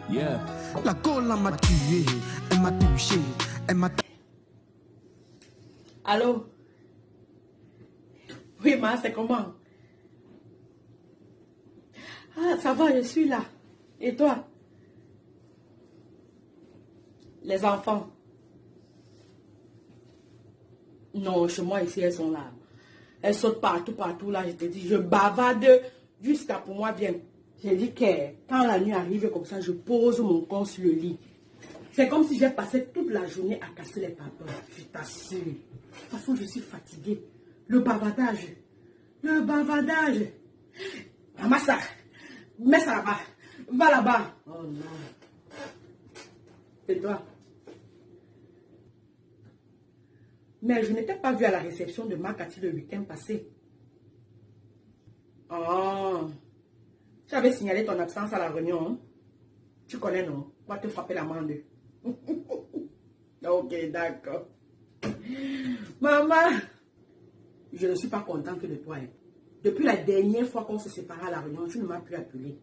Yeah. La colle m'a tué, elle m'a touché, elle m'a... Allô? Oui, ma, c'est comment? Ah, ça va, je suis là. Et toi? Les enfants? Non, chez moi, ici, elles sont là. Elles sautent partout, partout, là, je te dis. Je bavarde jusqu'à pour moi, bien. J'ai dit que quand la nuit arrive comme ça, je pose mon corps sur le lit. C'est comme si j'ai passé toute la journée à casser les papas. Je t'assure. De toute façon, je suis fatiguée. Le bavardage. Le bavardage. Maman, ça. Mets ça là-bas. Va là-bas. Oh non. Et toi? Mais je n'étais pas vue à la réception de Makati le week-end passé. Oh. Tu avais signalé ton absence à la réunion. Hein? Tu connais, non? On va te frapper l'amende. Ok, d'accord. Maman, je ne suis pas contente de toi. Hein. Depuis la dernière fois qu'on se sépara à la réunion, tu ne m'as plus appelé.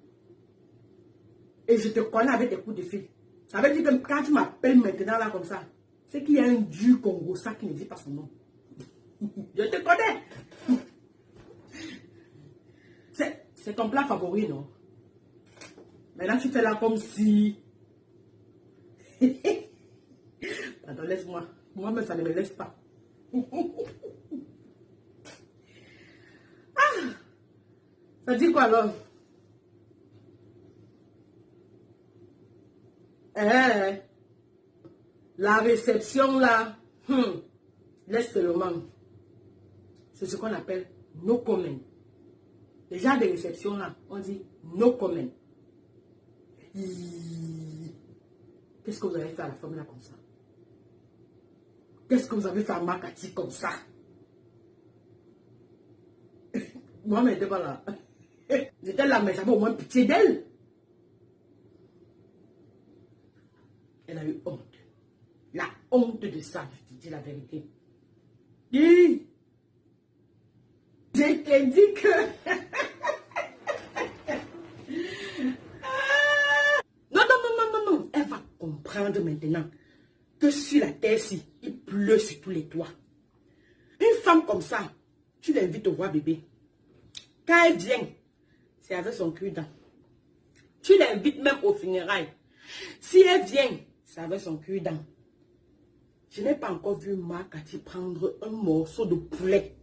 Et je te connais avec tes coups de fil. Ça veut dire que quand tu m'appelles maintenant là comme ça, c'est qu'il y a un dieu Congo, ça qui ne dit pas son nom. Je te connais. C'est ton plat favori, non? Maintenant, tu fais là comme si... Pardon, laisse-moi. Moi-même, ça ne me laisse pas. Ah, ça dit quoi alors? La réception là, laisse seulement. C'est ce qu'on appelle no comment. Les gens de réception là, on dit no comment. Qu'est-ce que vous avez fait à la femme là comme ça? Qu'est-ce que vous avez fait à Makati comme ça? Moi, mais j'étais pas là. J'étais là, mais j'avais au moins pitié d'elle. Elle a eu honte. La honte de ça, je te dis la vérité. Et je t'ai dit que... Non. Elle va comprendre maintenant que sur la terre-ci, il pleut sur tous les toits. Une femme comme ça, tu l'invites au roi bébé. Quand elle vient, c'est avec son cul-dent. Tu l'invites même au funérailles. Si elle vient, c'est avec son cul-dent. Je n'ai pas encore vu Makati prendre un morceau de poulet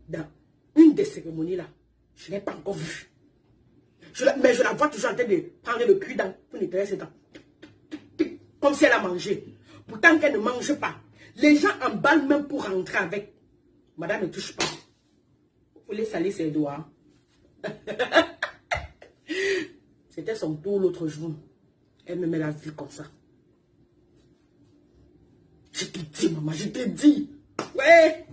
dans une des cérémonies là. Je n'ai pas encore vu. Mais je la vois toujours en train de prendre le cul-dent pour nettoyer ses dents. Comme si elle a mangé. Pourtant qu'elle ne mange pas. Les gens emballent même pour rentrer avec. Madame ne touche pas. Vous voulez salir ses doigts. C'était son tour l'autre jour. Elle me met la vue comme ça. Je te dis, maman, je te dis. Ouais.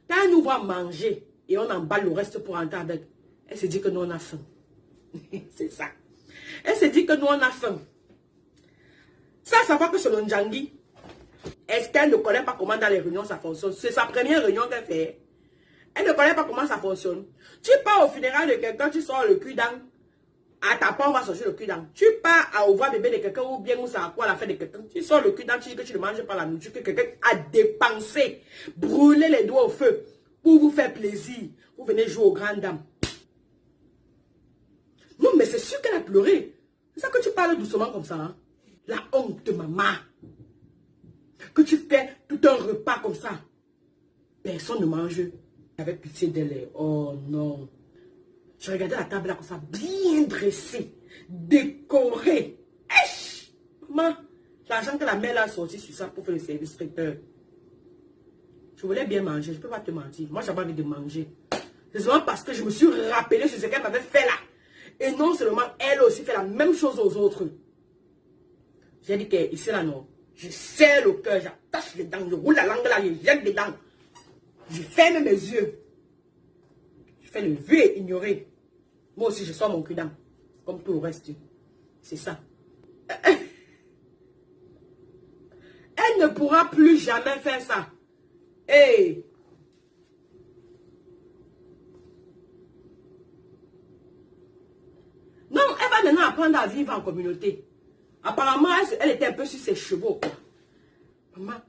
Quand elle nous voit manger et on emballe le reste pour rentrer avec, elle se dit que nous on a faim. C'est ça. Elle se dit que nous on a faim. Ça va que c'est le Ndjangi. Est-ce qu'elle ne connaît pas comment dans les réunions ça fonctionne? C'est sa première réunion qu'elle fait. Elle ne connaît pas comment ça fonctionne. Tu pars au funérail de quelqu'un, tu sors le cul-dent. À ta part, on va sortir le cul-dent. Tu pars à ouvrir bébé de quelqu'un ou bien où ça a quoi la fête de quelqu'un. Tu sors le cul-dent, tu dis que tu ne manges pas la nourriture, que quelqu'un a dépensé, brûlé les doigts au feu pour vous faire plaisir. Vous venez jouer aux grandes dames. Non, mais c'est sûr qu'elle a pleuré. C'est ça que tu parles doucement comme ça. Hein? La honte de maman. Que tu fais tout un repas comme ça. Personne ne mange. Avec pitié d'elle. Oh non. Je regardais la table là comme ça, bien dressée, décorée. Esh! Maman, l'argent que la mère a sorti sur ça pour faire le service traiteur. Je voulais bien manger, je ne peux pas te mentir. Moi, j'avais envie de manger. C'est seulement parce que je me suis rappelé sur ce qu'elle m'avait fait là. Et non seulement elle aussi fait la même chose aux autres. J'ai dit que ici là, non. Je serre le cœur, j'attache les dents, je roule la langue là, je jette les dents. Je ferme mes yeux. Je fais le vu et ignorer. Moi aussi, je sors mon cul-dent. Comme tout le reste. C'est ça. Elle ne pourra plus jamais faire ça. Hey! Non, elle va maintenant apprendre à vivre en communauté. Apparemment, elle était un peu sur ses chevaux, quoi. Maman.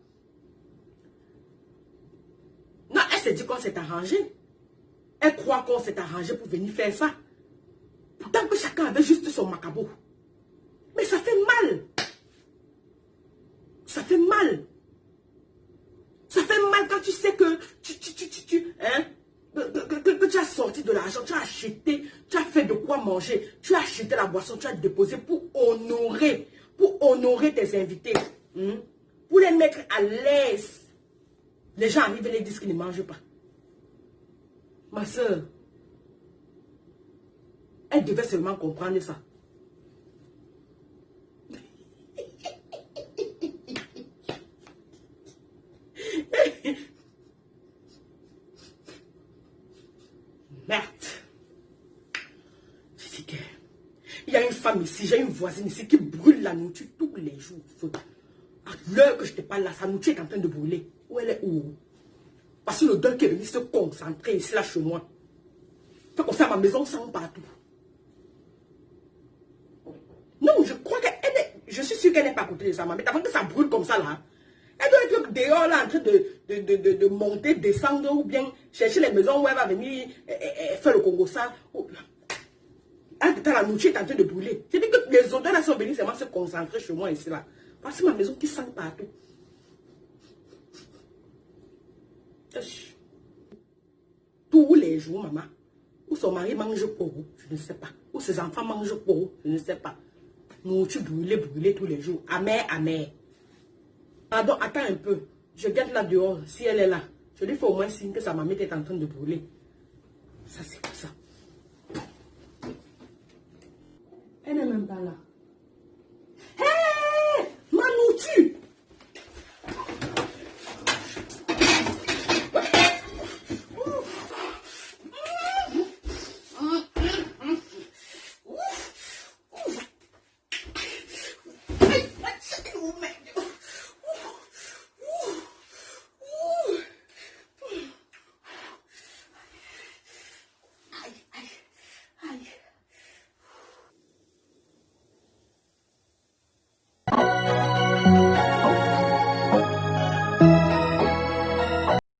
Non, elle s'est dit qu'on s'est arrangé. Elle croit qu'on s'est arrangé pour venir faire ça. Pourtant que chacun avait juste son macabo. Mais ça fait mal. Ça fait mal. Ça fait mal quand tu sais que que tu as sorti de l'argent, tu as acheté, tu as fait de quoi manger, tu as acheté la boisson, tu as déposé pour honorer tes invités. Pour les mettre à l'aise. Les gens arrivent et les disent qu'ils ne mangent pas. Ma soeur, elle devait seulement comprendre ça. Merde. Je dis que il y a une femme ici, j'ai une voisine ici qui brûle la nourriture tous les jours. À l'heure que je te parle là, sa nourriture est en train de brûler. Où elle est où? Parce que le deuil qui est venu se concentrer ici là chez moi. Fait comme ça, ma maison sent partout. Non, je crois qu'elle est... Je suis sûre qu'elle n'est pas à côté de sa maman. Mais avant que ça brûle comme ça là, elle doit être dehors là en train de monter, descendre ou bien chercher les maisons où elle va venir faire le Congo ça. La nourriture est en train de brûler. C'est-à-dire que les odeurs là sont venues seulement se concentrer chez moi ici là. Parce que ma maison qui sent partout. Tous les jours, maman. Où son mari mange pour vous, je ne sais pas. Où ses enfants mangent pour vous, je ne sais pas. Nourriture brûlée tous les jours. Amer. Pardon, attends un peu. Je garde là dehors, si elle est là. Je lui fais au moins signe que sa mamie est en train de brûler. Ça, c'est comme ça. Elle n'est même pas là.